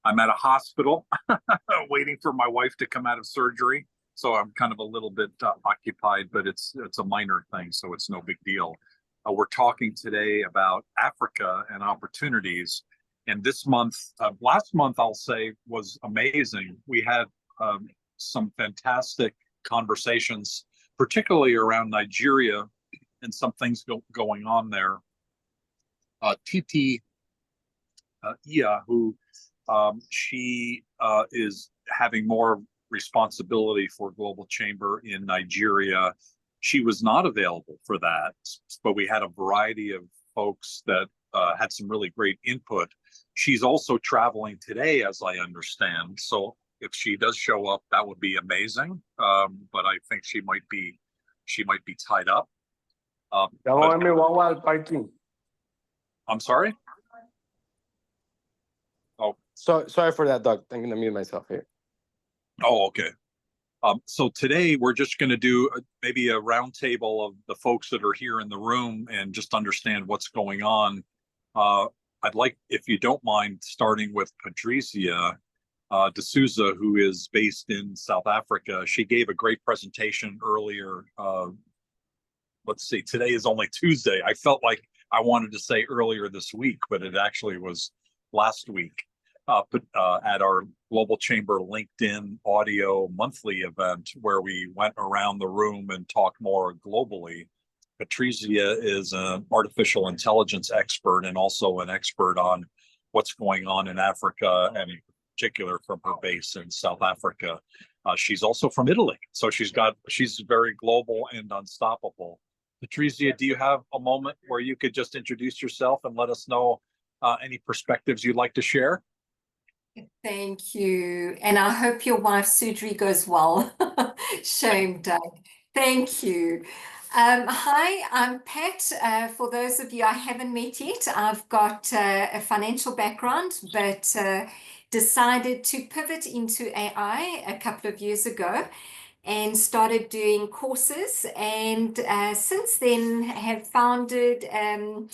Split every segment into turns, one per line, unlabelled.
I'm at a hospital waiting for my wife to come out of surgery. So I'm kind of a little bit occupied, but it's a minor thing, so it's no big deal. We're talking today about Africa and opportunities. And this month, last month, I'll say, was amazing. We had some fantastic conversations, particularly around Nigeria and some things going on there. Titi Iya, who she is having more responsibility for Global Chamber in Nigeria. She was not available for that, but we had a variety of folks that had some really great input. She's also traveling today, as I understand. So if she does show up, that would be amazing. But I think she might be tied up. I'm sorry. Oh,
sorry for that, Doug. I'm going to mute myself here.
Oh, okay. So today we're just going to do maybe a roundtable of the folks that are here in the room and just understand what's going on. I'd like, if you don't mind, starting with Patricia D'Souza, who is based in South Africa. She gave a great presentation earlier. Let's see, today is only Tuesday. I felt like I wanted to say earlier this week, but it actually was last week. At our Global Chamber LinkedIn audio monthly event where we went around the room and talked more globally. Patricia is an artificial intelligence expert and also an expert on what's going on in Africa, and in particular from her base in South Africa. She's also from Italy, so she's very global and unstoppable. Patricia, do you have a moment where you could just introduce yourself and let us know any perspectives you'd like to share?
Thank you. And I hope your wife's surgery goes well. Shame, Doug. Thank you. Hi, I'm Pat. For those of you I haven't met yet, I've got a financial background, but decided to pivot into AI a couple of years ago and started doing courses. And since then have founded an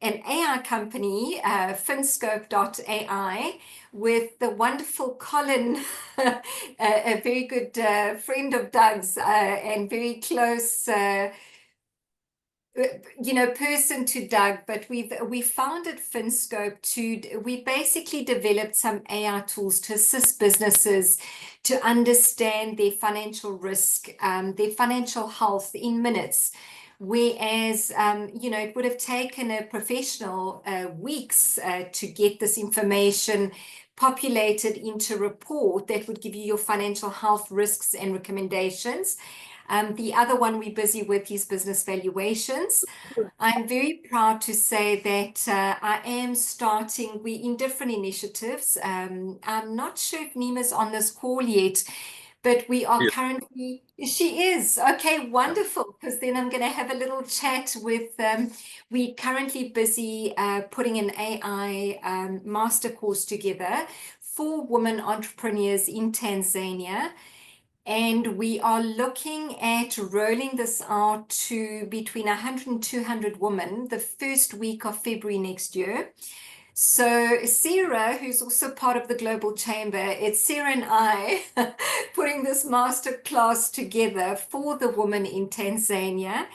AI company, Finscope.ai, with the wonderful Colin, a very good friend of Doug's and very close, person to Doug. But we founded Finscope we basically developed some AI tools to assist businesses to understand their financial risk, their financial health in minutes. Whereas, it would have taken a professional weeks to get this information populated into a report that would give you your financial health risks and recommendations. The other one we're busy with is business valuations. I'm very proud to say that I am we're in different initiatives. I'm not sure if Nima's on this call yet, but we are currently, she is, okay, wonderful, because then I'm going to have a little chat with, we're currently busy putting an AI master course together for women entrepreneurs in Tanzania. And we are looking at rolling this out to between 100 and 200 women the first week of February next year. So Sarah, who's also part of the Global Chamber, it's Sarah and I putting this master class together for the women in Tanzania.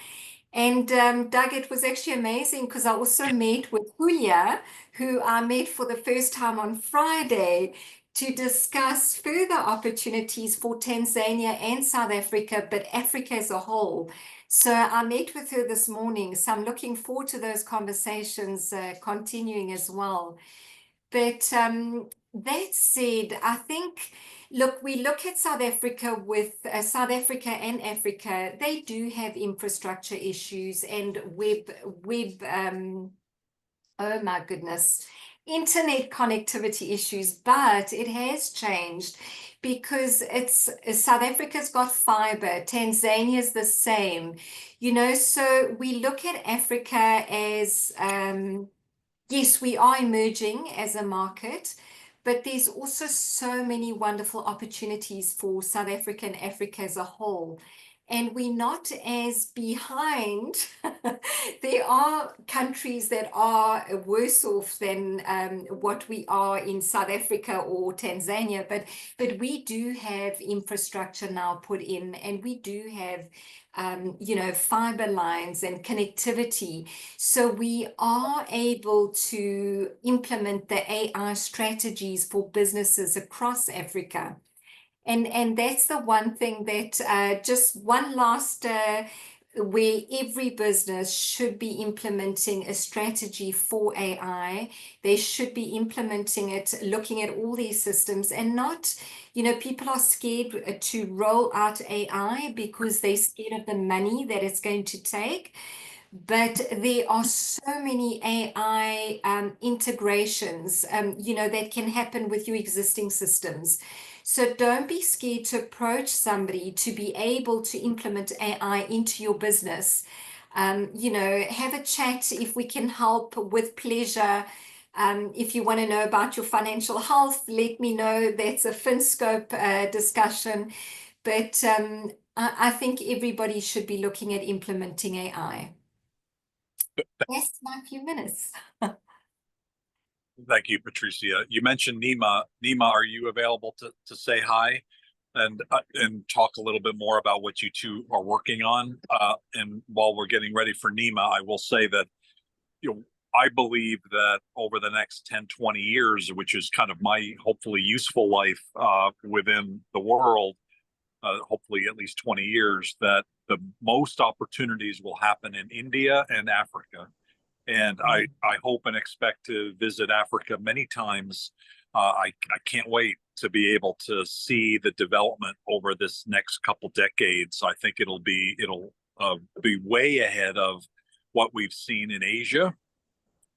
And Doug, it was actually amazing because I also met with Julia, who I met for the first time on Friday, to discuss further opportunities for Tanzania and South Africa, but Africa as a whole. So I met with her this morning, so I'm looking forward to those conversations continuing as well. But that said, I think, look, we look at South Africa with South Africa and Africa, they do have infrastructure issues and oh my goodness, internet connectivity issues, but it has changed because South Africa's got fiber, Tanzania's the same, so we look at Africa as, yes, we are emerging as a market, but there's also so many wonderful opportunities for South Africa and Africa as a whole. and we're not as behind. There are countries that are worse off than what we are in South Africa or Tanzania, but we do have infrastructure now put in, and we do have fiber lines and connectivity. So we are able to implement the AI strategies for businesses across Africa. And that's the one thing that just one last where every business should be implementing a strategy for AI. They should be implementing it, looking at all these systems, and not, people are scared to roll out AI because they're scared of the money that it's going to take. But there are so many AI integrations, that can happen with your existing systems. So don't be scared to approach somebody to be able to implement AI into your business. Have a chat if we can help, with pleasure. If you want to know about your financial health, let me know. That's a FinScope discussion. But I think everybody should be looking at implementing AI. That's my few minutes.
Thank you, Patricia. You mentioned Nima. Nima, are you available to say hi and talk a little bit more about what you two are working on? And while we're getting ready for Nima, I will say that I believe that over the next 10, 20 years, which is kind of my hopefully useful life within the world, hopefully at least 20 years, that the most opportunities will happen in India and Africa. And I hope and expect to visit Africa many times. I can't wait to be able to see the development over this next couple decades. I think it'll be way ahead of what we've seen in Asia.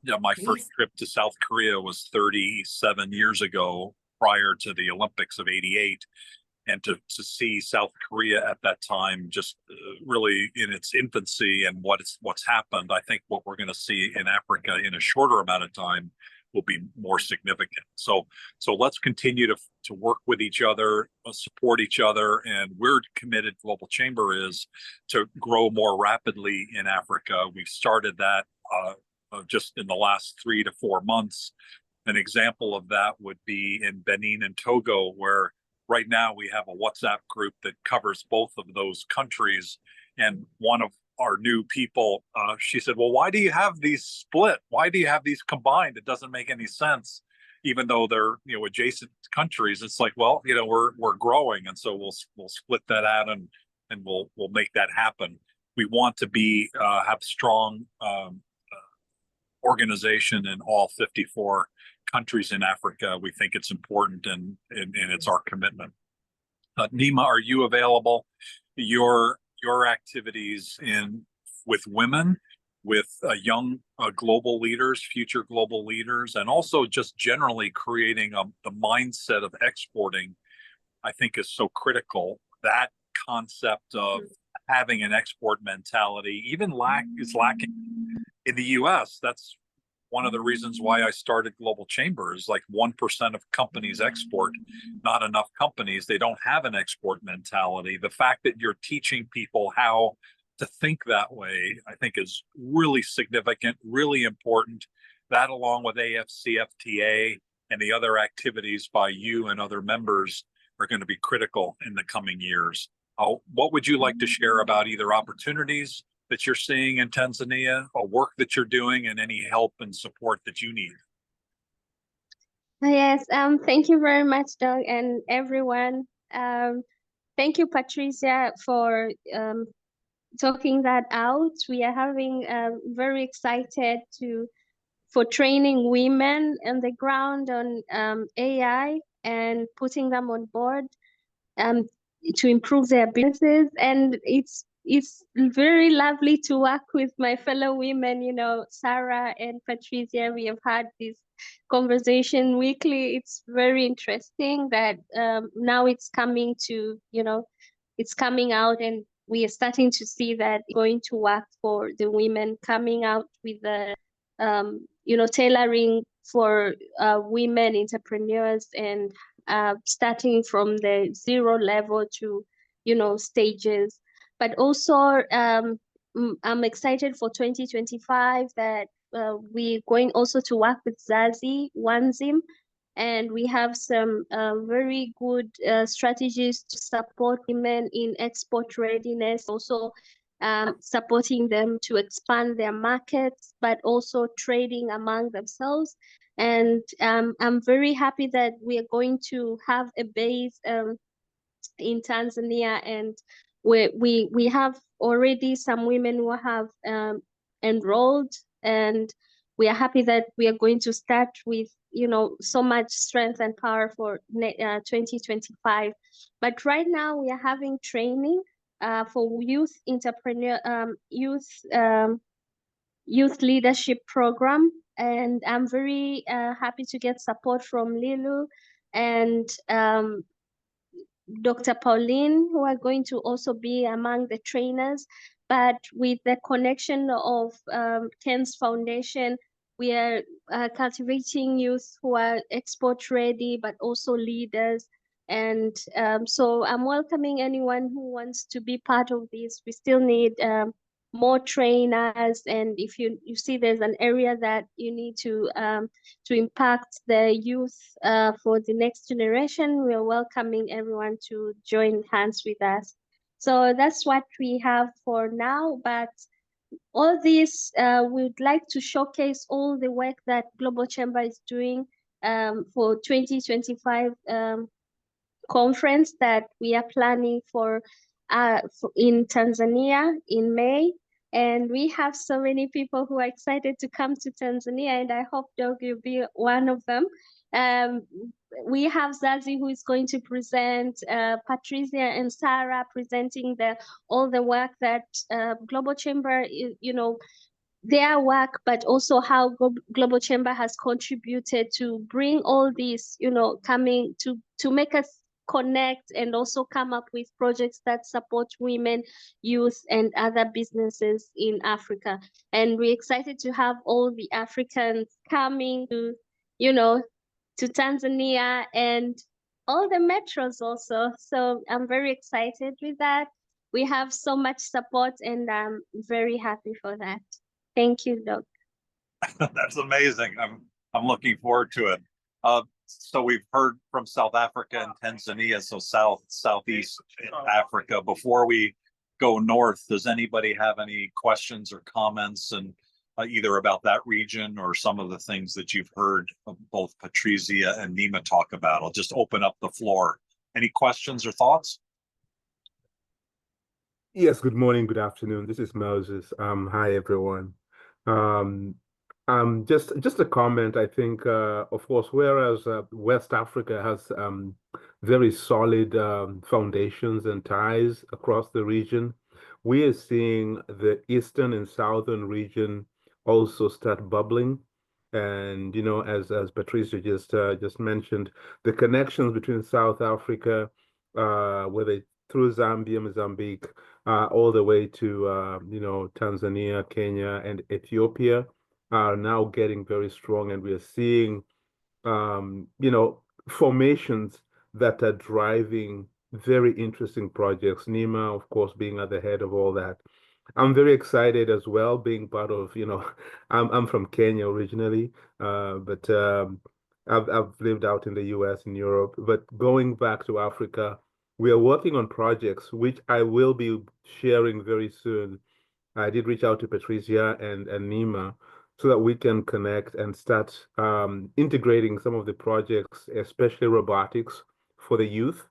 Yeah, my first trip to South Korea was 37 years ago, prior to the Olympics of '88. And to see South Korea at that time just really in its infancy and what's happened, I think what we're going to see in Africa in a shorter amount of time will be more significant. So let's continue to work with each other, support each other, and we're committed, Global Chamber is, to grow more rapidly in Africa. We've started that just in the last 3 to 4 months. An example of that would be in Benin and Togo, where right now we have a WhatsApp group that covers both of those countries. And one of our new people, she said, well, why do you have these split? Why do you have these combined? It doesn't make any sense, even though they're adjacent countries. It's like, well, we're growing, and so we'll split that out and we'll make that happen. We want to have strong organization in all 54 countries in Africa. We think it's important, and it's our commitment. Nima, are you available? Your activities with women, with young global leaders, future global leaders, and also just generally creating the mindset of exporting, I think is so critical. That concept of having an export mentality is lacking in the US. That's one of the reasons why I started Global Chamber. Is like 1% of companies export, not enough companies. They don't have an export mentality. The fact that you're teaching people how to think that way, I think is really significant, really important. That, along with AFCFTA and the other activities by you and other members, are going to be critical in the coming years. What would you like to share about either opportunities that you're seeing in Tanzania, or work that you're doing, and any help and support that you need?
Yes, thank you very much, Doug, and everyone. Thank you, Patricia, for talking that out. We are having very excited for training women on the ground on AI and putting them on board to improve their businesses. And it's very lovely to work with my fellow women, Sarah and Patricia. We have had this conversation weekly. It's very interesting that now it's coming to, it's coming out, and we are starting to see that it's going to work for the women, coming out with the, tailoring for women entrepreneurs, and starting from the 0 level to, stages. but also I'm excited for 2025 that we're going also to work with Zazi, OneZim, and we have some very good strategies to support women in export readiness, also supporting them to expand their markets, but also trading among themselves. And I'm very happy that we are going to have a base in Tanzania, and we have already some women who have enrolled, and we are happy that we are going to start with so much strength and power for 2025. But right now we are having training for youth entrepreneur youth leadership program, and I'm very happy to get support from Lilu and Dr. Pauline, who are going to also be among the trainers. But with the connection of Ken's Foundation, we are cultivating youth who are export ready, but also leaders. And so I'm welcoming anyone who wants to be part of this. We still need more trainers, and if you see there's an area that you need to impact the youth for the next generation, we're welcoming everyone to join hands with us. So that's what we have for now, but all this we'd like to showcase all the work that Global Chamber is doing for 2025 conference that we are planning for in Tanzania in May. And we have so many people who are excited to come to Tanzania, and I hope Doug will be one of them. We have Zazi who is going to present, Patricia and Sarah presenting all the work that Global Chamber, their work, but also how Global Chamber has contributed to bring all these, coming to make us connect and also come up with projects that support women, youth, and other businesses in Africa. And we're excited to have all the Africans coming to, to Tanzania and all the metros also. So I'm very excited with that. We have so much support, and I'm very happy for that. Thank you, Doug.
That's amazing. I'm looking forward to it. So we've heard from South Africa and Tanzania, so Southeast Africa. Before we go north, does anybody have any questions or comments, and either about that region or some of the things that you've heard both Patricia and Nima talk about? I'll just open up the floor. Any questions or thoughts?
Yes, good morning, good afternoon. This is Moses. Hi, everyone. Just a comment. I think, of course, whereas West Africa has very solid foundations and ties across the region, we are seeing the eastern and southern region also start bubbling. And as Patricia just mentioned, the connections between South Africa, whether through Zambia, Mozambique, all the way to Tanzania, Kenya, and Ethiopia are now getting very strong, and we are seeing formations that are driving very interesting projects. Nima, of course, being at the head of all that. I'm very excited as well, being part of, I'm from Kenya originally, but I've lived out in the US and Europe. But going back to Africa, we are working on projects which I will be sharing very soon. I did reach out to Patricia and Nima so that we can connect and start integrating some of the projects, especially robotics for the youth,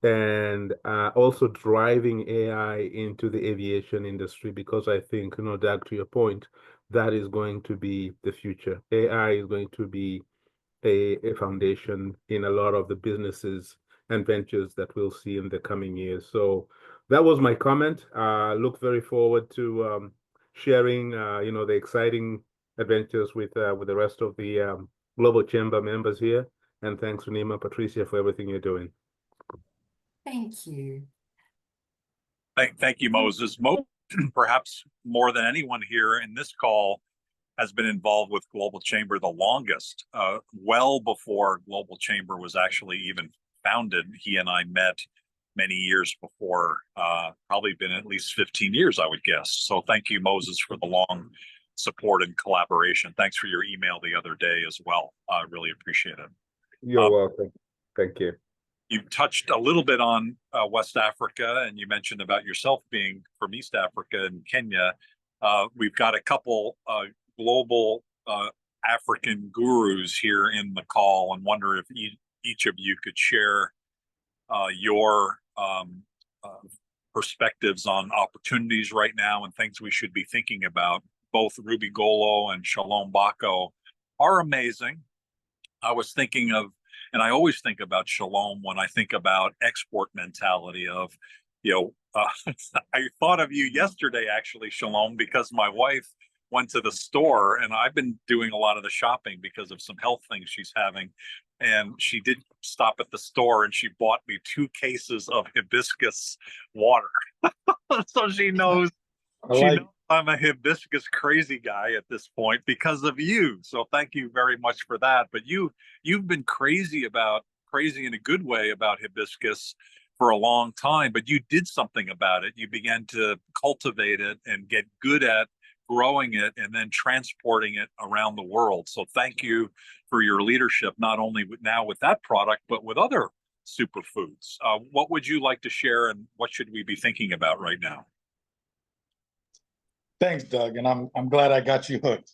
and also driving AI into the aviation industry, because I think, Doug, to your point, that is going to be the future. AI is going to be a foundation in a lot of the businesses and ventures that we'll see in the coming years. So that was my comment. Look very forward to sharing, the exciting adventures with the rest of the Global Chamber members here. And thanks to Nima, Patricia, for everything you're doing.
Thank you.
Thank you, Moses. Perhaps more than anyone here in this call has been involved with Global Chamber the longest. Well before Global Chamber was actually even founded, he and I met many years before, probably been at least 15 years, I would guess. So thank you, Moses, for the long support and collaboration. Thanks for your email the other day as well. I really appreciate it.
You're welcome. Thank you.
You touched a little bit on West Africa, and you mentioned about yourself being from East Africa and Kenya. We've got a couple global African gurus here in the call, and wonder if each of you could share your perspectives on opportunities right now and things we should be thinking about. Both Ruby Golo and Shalom Bako are amazing. I was thinking of, and I always think about Shalom when I think about export mentality of, I thought of you yesterday, actually, Shalom, because my wife went to the store, and I've been doing a lot of the shopping because of some health things she's having. And she did stop at the store, and she bought me 2 cases of hibiscus water. So she knows, knows I'm a hibiscus crazy guy at this point because of you. So thank you very much for that. But you've been crazy in a good way about hibiscus for a long time, but you did something about it. You began to cultivate it and get good at growing it and then transporting it around the world. So thank you for your leadership, not only now with that product, but with other superfoods. What would you like to share, and what should we be thinking about right now?
Thanks, Doug, and I'm glad I got you hooked.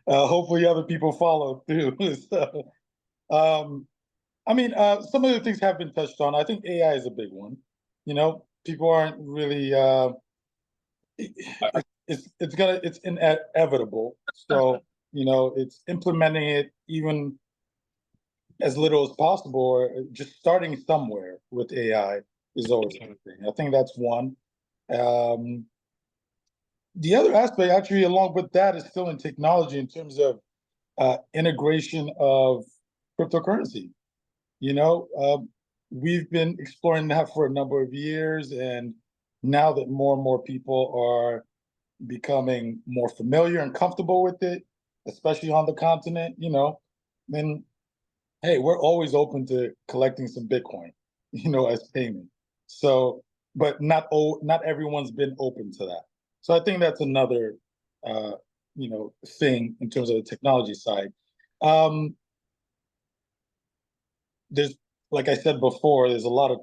Hopefully other people follow through. So, some of the things have been touched on. I think AI is a big one. People aren't really. It's inevitable. So it's implementing it even as little as possible, or just starting somewhere with AI is always a good thing. I think that's one. The other aspect, actually, along with that, is still in technology in terms of integration of cryptocurrency. We've been exploring that for a number of years, and now that more and more people are becoming more familiar and comfortable with it, especially on the continent, then, hey, we're always open to collecting some Bitcoin, as payment. So, but not everyone's been open to that. So I think that's another, thing in terms of the technology side. There's, like I said before, there's a lot of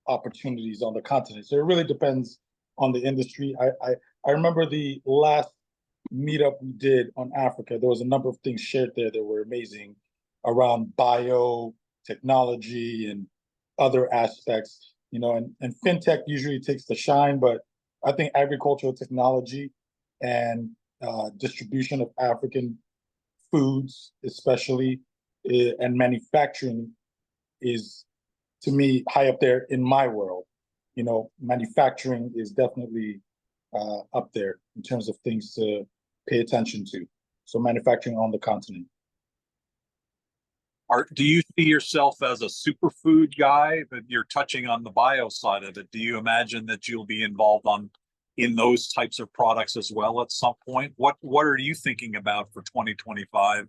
opportunities on the continent. So it really depends on the industry. I remember the last meetup we did on Africa. There was a number of things shared there that were amazing around biotechnology and other aspects, and fintech usually takes the shine, but I think agricultural technology and distribution of African foods, especially, and manufacturing is, to me, high up there in my world. Manufacturing is definitely up there in terms of things to pay attention to. So manufacturing on the continent.
Do you see yourself as a superfood guy? But you're touching on the bio side of it. Do you imagine that you'll be involved in those types of products as well at some point? What are you thinking about for 2025?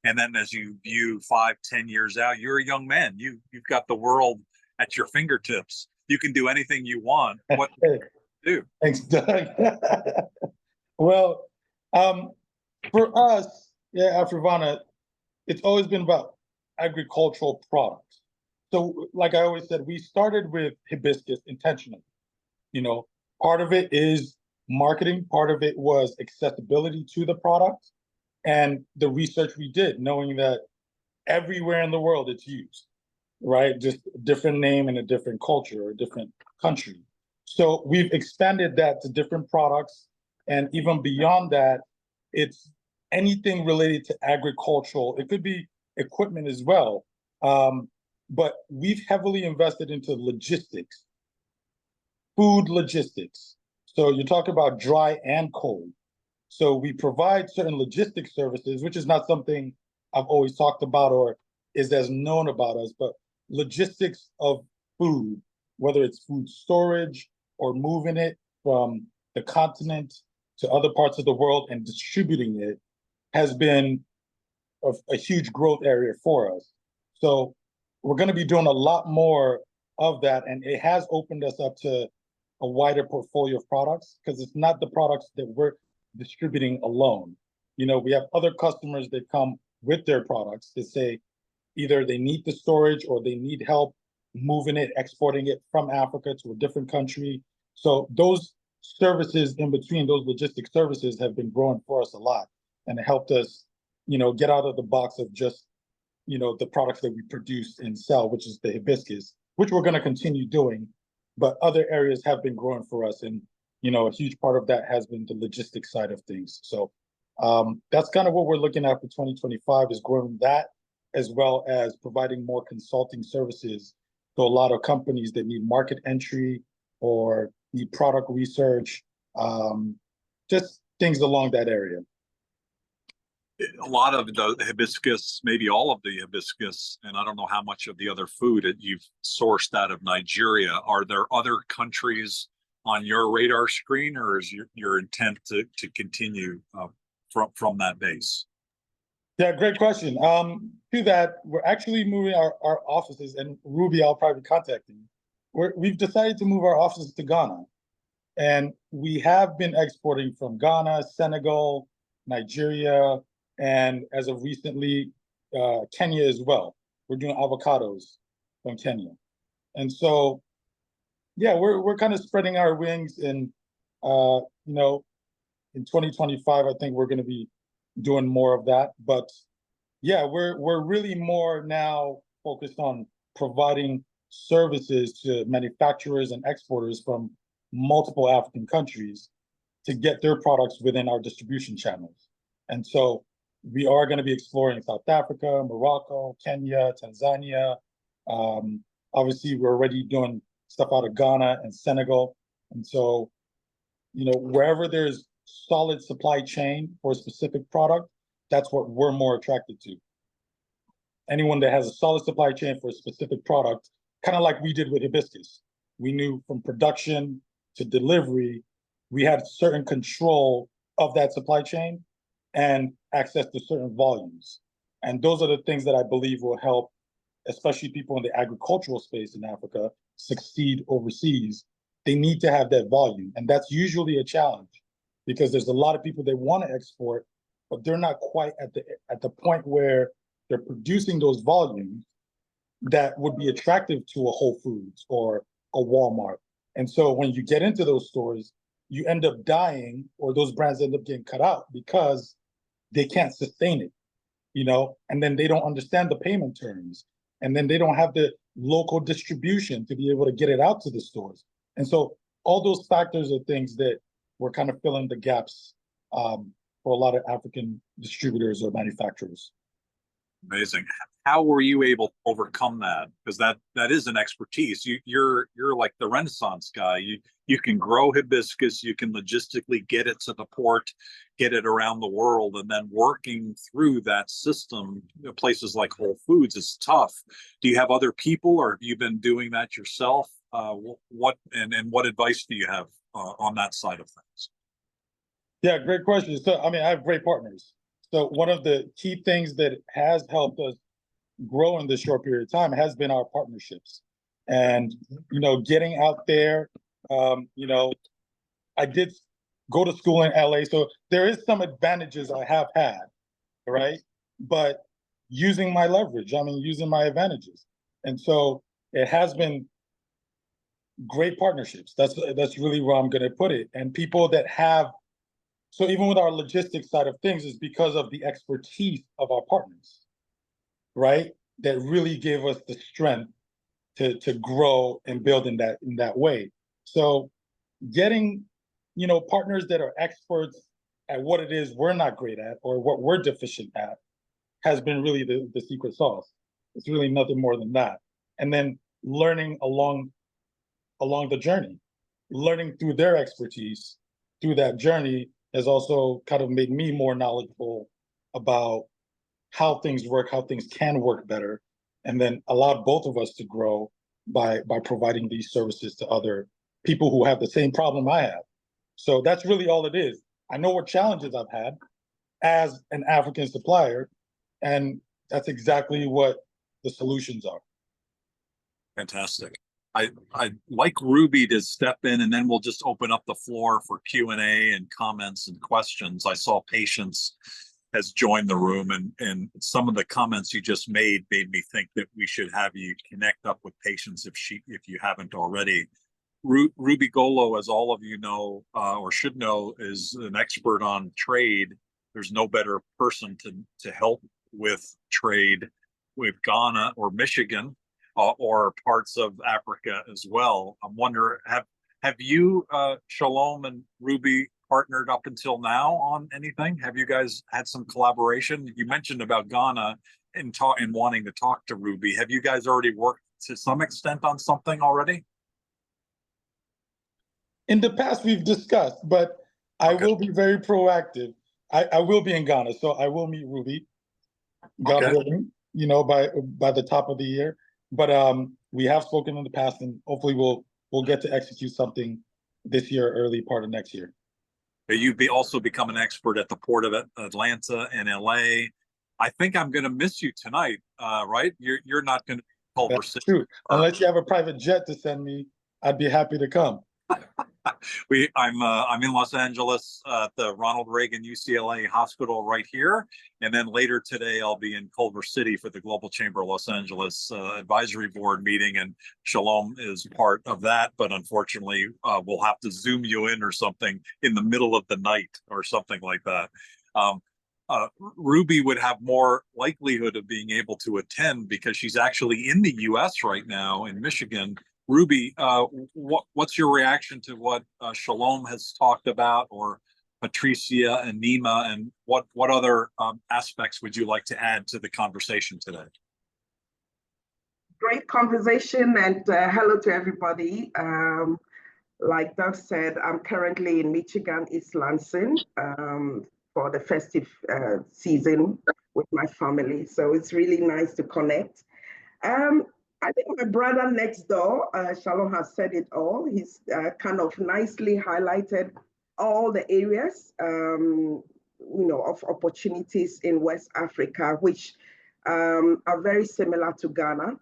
And then as you view 5-10 years out, you're a young man. You've got the world at your fingertips. You can do anything you want. What do you do?
Thanks, Doug. Well, for us, after Ivana, it's always been about agricultural products. So like I always said, we started with hibiscus intentionally. Part of it is marketing, part of it was accessibility to the product, and the research we did, knowing that everywhere in the world it's used, right? Just a different name in a different culture or a different country. So we've expanded that to different products, and even beyond that, it's anything related to agricultural. It could be equipment as well. But we've heavily invested into logistics, food logistics. So you talk about dry and cold. So we provide certain logistics services, which is not something I've always talked about or is as known about us, but logistics of food, whether it's food storage or moving it from the continent to other parts of the world and distributing it, has been a huge growth area for us. So we're going to be doing a lot more of that, and it has opened us up to a wider portfolio of products, because it's not the products that we're distributing alone. You know, we have other customers that come with their products that say either they need the storage or they need help moving it, exporting it from Africa to a different country. So those services in between, those logistic services, have been growing for us a lot, and it helped us, you know, get out of the box of just, you know, the products that we produce and sell, which is the hibiscus, which we're going to continue doing, but other areas have been growing for us. And, you know, a huge part of that has been the logistics side of things. So that's kind of what we're looking at for 2025, is growing that, as well as providing more consulting services to a lot of companies that need market entry or need product research, just things along that area.
A lot of the hibiscus, maybe all of the hibiscus, and I don't know how much of the other food that you've sourced out of Nigeria. Are there other countries on your radar screen, or is your intent to continue from that base?
Yeah, great question. To that, we're actually moving our offices, and Ruby, I'll probably contact you. We've decided to move our offices to Ghana, and we have been exporting from Ghana, Senegal, Nigeria, and as of recently, Kenya as well. We're doing avocados from Kenya. And so, yeah, we're kind of spreading our wings, and you know, in 2025, I think we're going to be doing more of that. But yeah, we're really more now focused on providing services to manufacturers and exporters from multiple African countries to get their products within our distribution channels. And so we are going to be exploring South Africa, Morocco, Kenya, Tanzania. Obviously, we're already doing stuff out of Ghana and Senegal. And so, you know, wherever there's solid supply chain for a specific product, that's what we're more attracted to. Anyone that has a solid supply chain for a specific product, kind of like we did with hibiscus. We knew from production to delivery, we had certain control of that supply chain and access to certain volumes. And those are the things that I believe will help, especially people in the agricultural space in Africa, succeed overseas. They need to have that volume. And that's usually a challenge, because there's a lot of people that want to export, but they're not quite at the point where they're producing those volumes that would be attractive to a Whole Foods or a Walmart. And so when you get into those stores, you end up dying, or those brands end up getting cut out because they can't sustain it, you know, and then they don't understand the payment terms, and then they don't have the local distribution to be able to get it out to the stores. And so all those factors are things that we're kind of filling the gaps for a lot of African distributors or manufacturers.
Amazing. How were you able to overcome that? Because that is an expertise. You're like the Renaissance guy. You can grow hibiscus, you can logistically get it to the port, get it around the world, and then working through that system, places like Whole Foods, is tough. Do you have other people, or have you been doing that yourself? What advice do you have on that side of things?
Yeah, great question. So, I mean, I have great partners. So one of the key things that has helped us grow in this short period of time has been our partnerships. And, you know, getting out there, you know, I did go to school in LA, so there is some advantages I have had, right? But using my leverage, I mean, using my advantages. And so it has been great partnerships. That's really where I'm going to put it. And people that have, so even with our logistics side of things, is because of the expertise of our partners, right? That really gave us the strength to grow and build in that way. So getting, you know, partners that are experts at what it is we're not great at, or what we're deficient at, has been really the secret sauce. It's really nothing more than that. And then learning along the journey, learning through their expertise through that journey has also kind of made me more knowledgeable about how things work, how things can work better, and then allowed both of us to grow by providing these services to other people who have the same problem I have. So that's really all it is. I know what challenges I've had as an African supplier, and that's exactly what the solutions are.
Fantastic. I'd like Ruby to step in, and then we'll just open up the floor for Q&A and comments and questions. I saw Patience has joined the room, and some of the comments you just made me think that we should have you connect up with Patience if you haven't already. Ruby Golo, as all of you know, or should know, is an expert on trade. There's no better person to help with trade with Ghana or Michigan, or parts of Africa as well. I'm wondering, have you, Shalom and Ruby, partnered up until now on anything? Have you guys had some collaboration? You mentioned about Ghana and wanting to talk to Ruby. Have you guys already worked to some extent on something already?
In the past, we've discussed, but I will be very proactive. I will be in Ghana, so I will meet Ruby, God willing, you know, by the top of the year. But we have spoken in the past, and hopefully we'll get to execute something this year, early part of next year.
You also become an expert at the Port of Atlanta and LA. I think I'm going to miss you tonight, right? You're not going to Culver City.
True. Unless you have a private jet to send me, I'd be happy to come.
I'm in Los Angeles at the Ronald Reagan UCLA Hospital right here, and then later today I'll be in Culver City for the Global Chamber of Los Angeles Advisory Board meeting, and Shalom is part of that. But unfortunately, we'll have to Zoom you in or something in the middle of the night or something like that. Ruby would have more likelihood of being able to attend because she's actually in the U.S. right now in Michigan. Ruby, what's your reaction to what Shalom has talked about, or Patricia and Nima, and what other aspects would you like to add to the conversation today?
Great conversation, and hello to everybody. Like Doug said, I'm currently in Michigan, East Lansing, for the festive season with my family. So it's really nice to connect. I think my brother next door, Shalom, has said it all. He's kind of nicely highlighted all the areas, you know, of opportunities in West Africa, which are very similar to Ghana.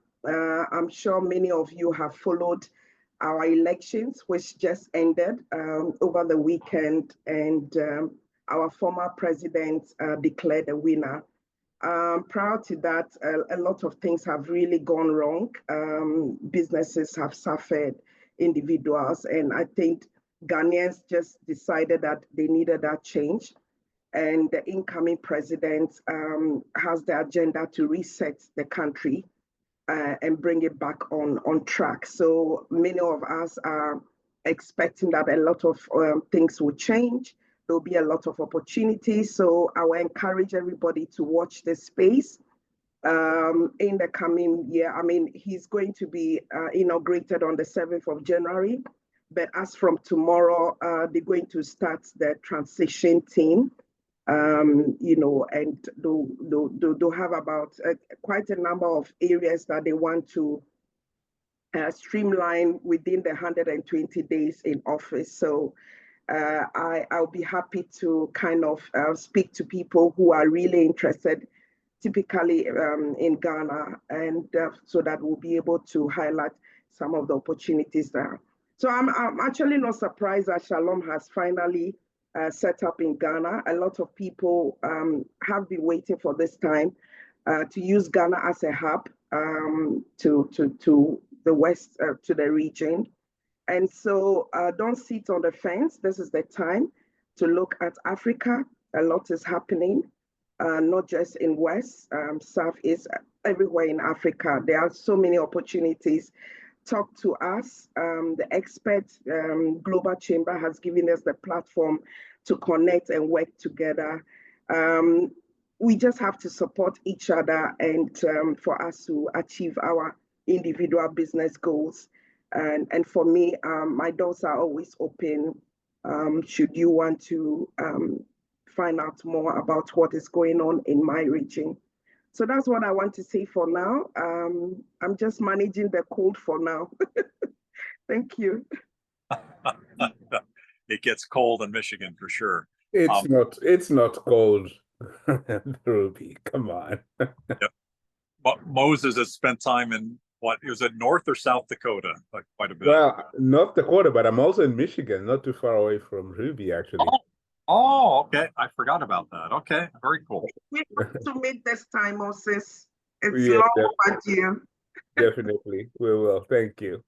I'm sure many of you have followed our elections, which just ended over the weekend, and our former president declared a winner. Prior to that, a lot of things have really gone wrong. Businesses have suffered, individuals, and I think Ghanaians just decided that they needed that change. And the incoming president has the agenda to reset the country and bring it back on track. So many of us are expecting that a lot of things will change. There'll be a lot of opportunities. So I will encourage everybody to watch this space in the coming year. I mean, he's going to be inaugurated on the 7th of January. But as from tomorrow, they're going to start the transition team, you know, and they'll have about quite a number of areas that they want to streamline within the 120 days in office. So I'll be happy to kind of speak to people who are really interested, typically in Ghana, and so that we'll be able to highlight some of the opportunities there. So I'm actually not surprised that Shalom has finally set up in Ghana. A lot of people have been waiting for this time to use Ghana as a hub to the west, to the region. And so don't sit on the fence. This is the time to look at Africa. A lot is happening, not just in West, South, East, everywhere in Africa. There are so many opportunities. Talk to us. The expert Global Chamber has given us the platform to connect and work together. We just have to support each other and for us to achieve our individual business goals. And for me, my doors are always open. Should you want to find out more about what is going on in my region. So that's what I want to say for now. I'm just managing the cold for now. Thank you.
It gets cold in Michigan for sure.
It's not cold, Ruby. Come on.
Yep. Moses has spent time in What is it, North or South Dakota? Like quite a bit.
Well, North Dakota, but I'm also in Michigan, not too far away from Ruby, actually.
Oh, okay. I forgot about that. Okay, very cool.
We hope to meet this time, Moses. It's
Yeah,
long overdue.
definitely. We will. Thank you.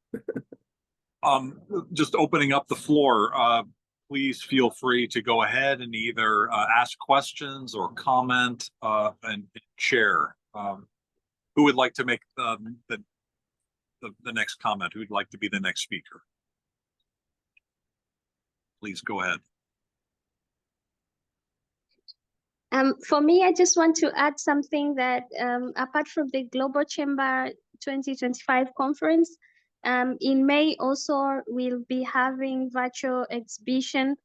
Just opening up the floor. Please feel free to go ahead and either ask questions or comment and share. Who would like to make the next comment? Who'd like to be the next speaker? Please go ahead.
For me, I just want to add something that apart from the Global Chamber 2025 conference, in May also we'll be having virtual exhibition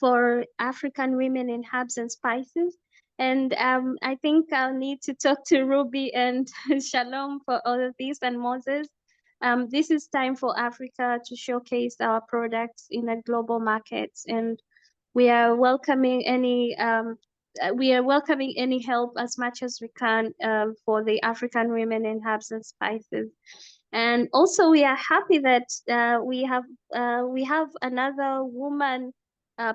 for African women in herbs and spices. And I think I'll need to talk to Ruby and Shalom for all of this, and Moses. This is time for Africa to showcase our products in the global markets, and we are welcoming any help as much as we can for the African women in herbs and spices. And also we are happy that we have another woman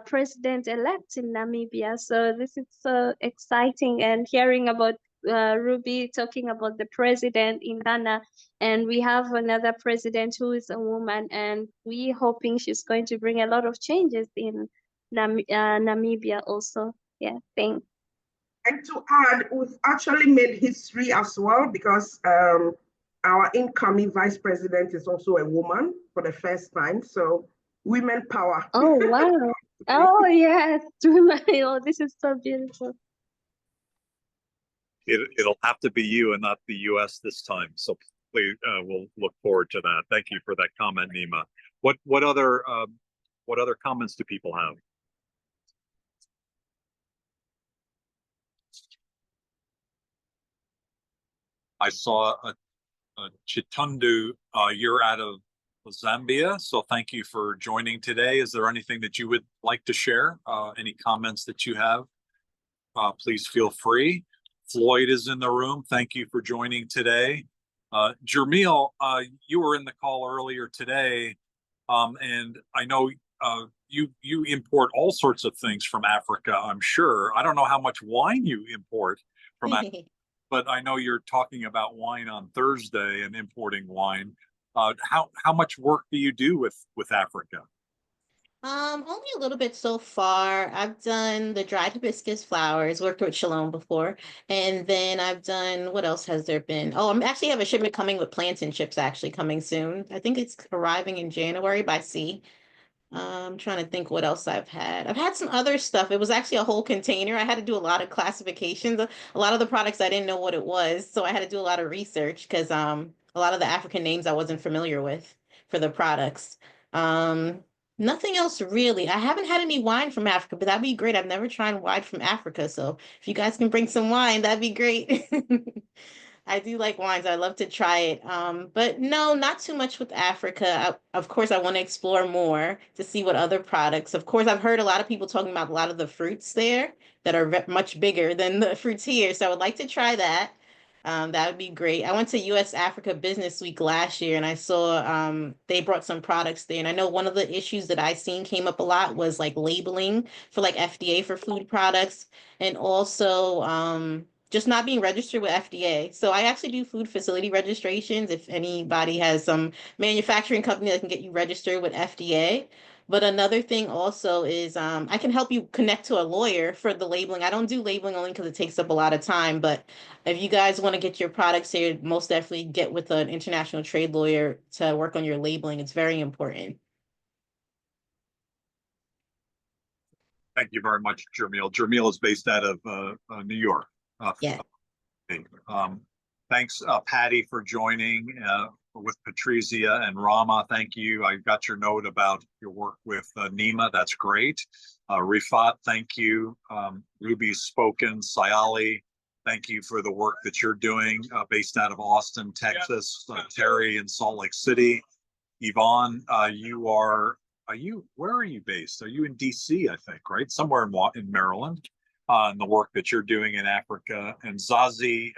president-elect in Namibia. So this is so exciting, and hearing about Ruby talking about the president in Ghana, and we have another president who is a woman, and we hoping she's going to bring a lot of changes in Namibia also. Yeah, thanks.
And to add, we've actually made history as well, because our incoming vice president is also a woman for the first time. So women power.
Oh, wow. Oh, yes. Oh, this is so beautiful.
It'll have to be you and not the U.S. this time. So please, we'll look forward to that. Thank you for that comment, Nima. What other comments do people have? I saw a Chitundu, you're out of Zambia, so thank you for joining today. Is there anything that you would like to share? Any comments that you have? Please feel free. Floyd is in the room. Thank you for joining today. Jermil, you were in the call earlier today, and I know you import all sorts of things from Africa, I'm sure. I don't know how much wine you import from Africa. But I know you're talking about wine on Thursday and importing wine. How much work do you do with Africa?
Only a little bit so far. I've done the dried hibiscus flowers, worked with Shalom before. And then I've done, what else has there been? Oh, I'm actually have a shipment coming with plantain chips actually coming soon. I think it's arriving in January by sea. I'm trying to think what else I've had. I've had some other stuff. It was actually a whole container. I had to do a lot of classifications. A lot of the products I didn't know what it was, so I had to do a lot of research because a lot of the African names I wasn't familiar with for the products. Nothing else really. I haven't had any wine from Africa, but that'd be great. I've never tried wine from Africa, so if you guys can bring some wine, that'd be great. I do like wines. I love to try it. But no, not too much with Africa. Of course, I want to explore more to see what other products. Of course, I've heard a lot of people talking about a lot of the fruits there that are much bigger than the fruits here. So I would like to try that. That would be great. I went to US Africa Business Week last year and I saw they brought some products there. And I know one of the issues that I seen came up a lot was like labeling for like FDA for food products, and also just not being registered with FDA. So I actually do food facility registrations if anybody has some manufacturing company that can get you registered with FDA. But another thing also is I can help you connect to a lawyer for the labeling. I don't do labeling only because it takes up a lot of time. But if you guys want to get your products here, most definitely get with an international trade lawyer to work on your labeling. It's very important.
Thank you very much, Jermil. Jermil is based out of New York.
Yeah.
Thanks, Patty, for joining with Patrizia and Rama. Thank you. I got your note about your work with Nima. That's great. Rifat, thank you. Ruby's spoken. Sayali, thank you for the work that you're doing based out of Austin, Texas. Terry in Salt Lake City. Yvonne, where are you based? Are you in DC, I think, right? Somewhere in Maryland. And the work that you're doing in Africa, and Zazie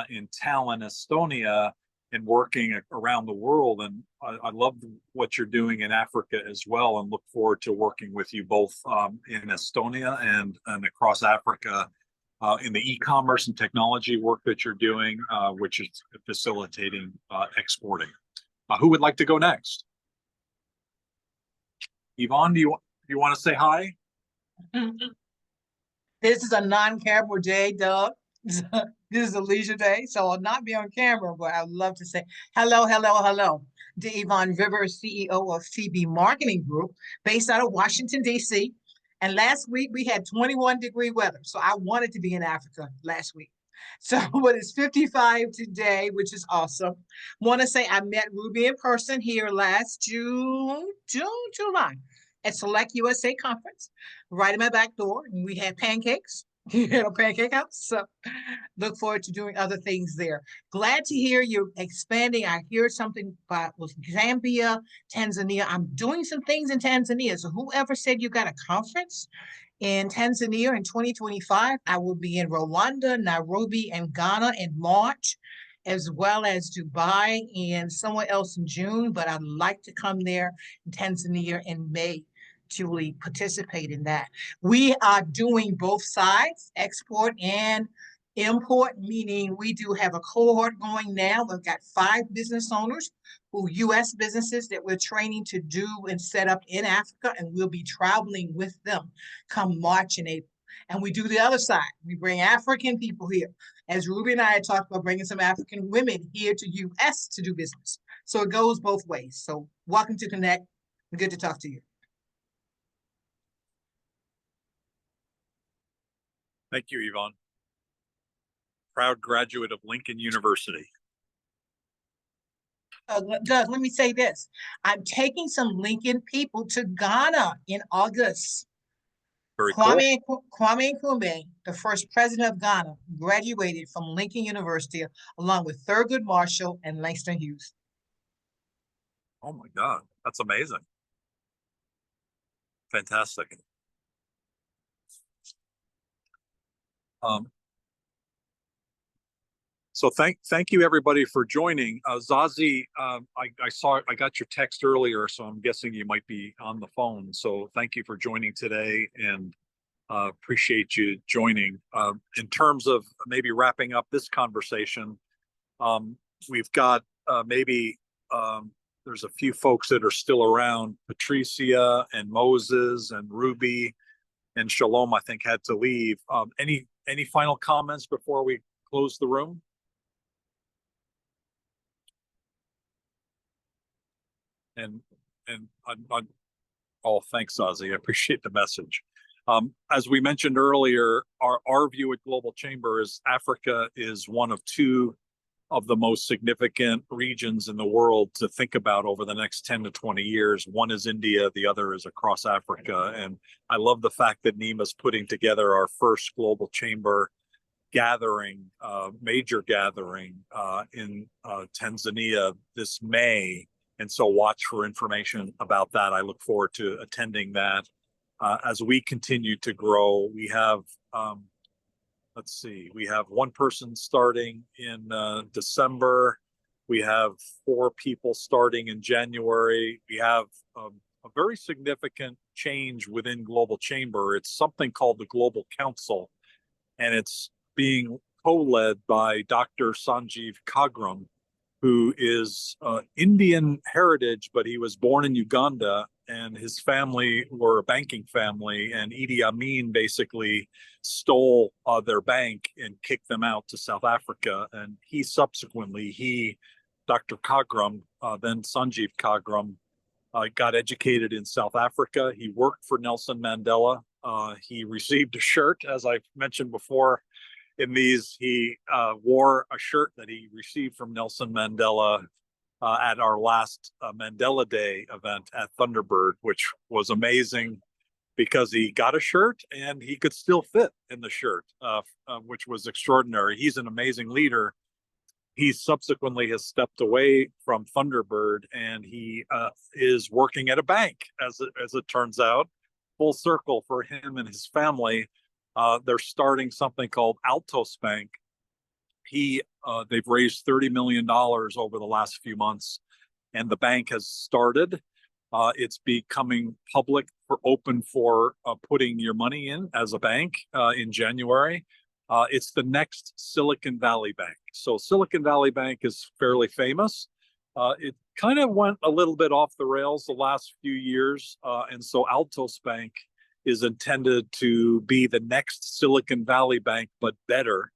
in Tallinn, Estonia. and working around the world. And I love what you're doing in Africa as well, and look forward to working with you both in Estonia and across Africa in the e-commerce and technology work that you're doing, which is facilitating exporting. Who would like to go next? Yvonne, do you want to say hi?
This is a non-camera day, Doug. This is a leisure day, so I'll not be on camera, but I'd love to say hello, hello, hello to Yvonne Rivers, CEO of CB Marketing Group, based out of Washington, D.C. And last week we had 21-degree weather, so I wanted to be in Africa last week. So, but it's 55 today, which is awesome. Want to say I met Ruby in person here last July at Select USA Conference, right in my back door, and we had pancakes. Pancake house. So look forward to doing other things there. Glad to hear you're expanding. I hear something about with Zambia, Tanzania. I'm doing some things in Tanzania. So whoever said you got a conference in Tanzania in 2025, I will be in Rwanda, Nairobi, and Ghana in March, as well as Dubai and somewhere else in June. But I'd like to come there in Tanzania in May to participate in that. We are doing both sides, export and import, meaning we do have a cohort going now. We've got 5 business owners who U.S. businesses that we're training to do and set up in Africa, and we'll be traveling with them come March and April. And we do the other side. We bring African people here. As Ruby and I had talked about bringing some African women here to U.S. to do business. So it goes both ways. So welcome to Connect. Good to talk to you.
Thank you, Yvonne. Proud graduate of Lincoln University.
Doug, let me say this. I'm taking some Lincoln people to Ghana in August.
Very cool.
Kwame Nkrumah, the first president of Ghana, graduated from Lincoln University along with Thurgood Marshall and Langston Hughes.
Oh my God, that's amazing. Fantastic. So thank you everybody for joining. Zazie, I got your text earlier, so I'm guessing you might be on the phone. So thank you for joining today, and appreciate you joining. In terms of maybe wrapping up this conversation, we've got there's a few folks that are still around. Patricia and Moses and Ruby and Shalom, I think, had to leave. Any final comments before we close the room? Oh, thanks, Zazie. I appreciate the message. As we mentioned earlier, our view at Global Chamber is Africa is one of 2 of the most significant regions in the world to think about over the next 10 to 20 years. One is India, the other is across Africa. And I love the fact that Nima's putting together our first Global Chamber gathering, major gathering in Tanzania this May. And so watch for information about that. I look forward to attending that. As we continue to grow, we have, let's see, we have 1 person starting in December. We have 4 people starting in January. We have a very significant change within Global Chamber. It's something called the Global Council, and it's being co-led by Dr. Sanjeev Kagram, who is Indian heritage, but he was born in Uganda, and his family were a banking family, and Idi Amin basically stole their bank and kicked them out to South Africa. And he subsequently, Dr. Kagram, then Sanjeev Kagram, got educated in South Africa. He worked for Nelson Mandela. He received a shirt, as I mentioned before. In these, he wore a shirt that he received from Nelson Mandela at our last Mandela Day event at Thunderbird, which was amazing because he got a shirt and he could still fit in the shirt, which was extraordinary. He's an amazing leader. He subsequently has stepped away from Thunderbird, and he is working at a bank, as it turns out. Full circle for him and his family. They're starting something called Altos Bank, They've raised $30 million over the last few months, and the bank has started. It's becoming public for open for putting your money in as a bank in January. It's the next Silicon Valley Bank. So Silicon Valley Bank is fairly famous. It kind of went a little bit off the rails the last few years. And so Altos Bank is intended to be the next Silicon Valley Bank, but better.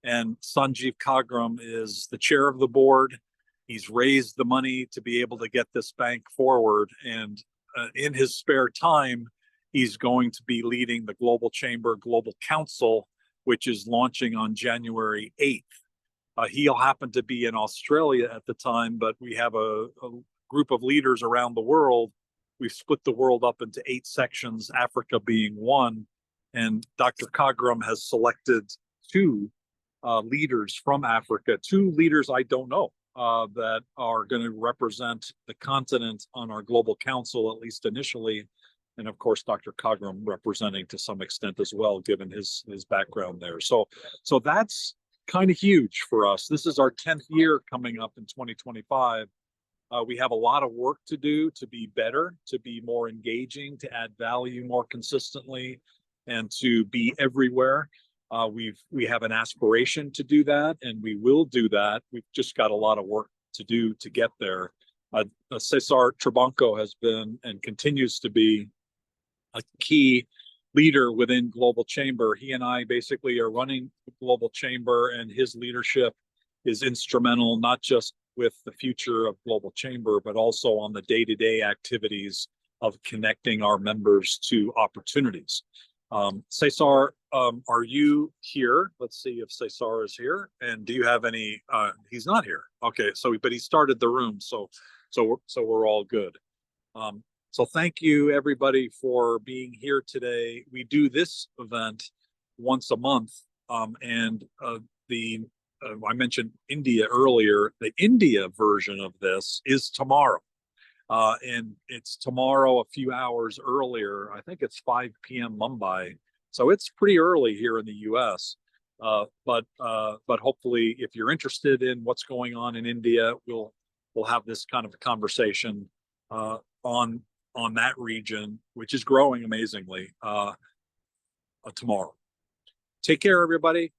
And Sanjeev Kagram is the chair of the board. He's raised the money to be able to get this bank forward. And in his spare time, he's going to be leading the Global Chamber Global Council, which is launching on January 8th. He'll happen to be in Australia at the time, but we have a group of leaders around the world. We've split the world up into 8 sections, Africa being one. And Dr. Kagram has selected 2 leaders from Africa, 2 leaders I don't know that are going to represent the continent on our global council, at least initially. And of course, Dr. Kagram representing to some extent as well, given his background there. So that's kind of huge for us. This is our 10th year coming up in 2025. We have a lot of work to do to be better, to be more engaging, to add value more consistently, and to be everywhere. We have an aspiration to do that, and we will do that. We've just got a lot of work to do to get there. Cesar Trabanco has been and continues to be a key leader within Global Chamber. He and I basically are running the Global Chamber, and his leadership is instrumental, not just with the future of Global Chamber, but also on the day-to-day activities of connecting our members to opportunities. Cesar, are you here? Let's see if Cesar is here. And do you have any? He's not here. Okay, but he started the room, so we're all good. So thank you everybody for being here today. We do this event once a month, and I mentioned India earlier. The India version of this is tomorrow. And it's tomorrow a few hours earlier. I think it's 5 p.m. Mumbai. So it's pretty early here in the US. But hopefully if you're interested in what's going on in India, we'll have this kind of a conversation on that region, which is growing amazingly tomorrow. Take care, everybody.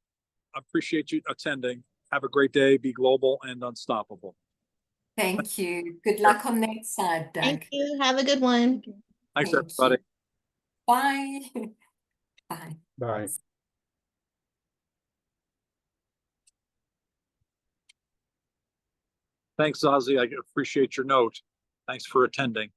I appreciate you attending. Have a great day. Be global and unstoppable.
Thank you. Good luck on that side, Doug.
Thank you. Have a good one.
Thanks,
Thank
everybody.
you. Bye. Bye.
Bye.
Thanks, Zazie. I appreciate your note. Thanks for attending.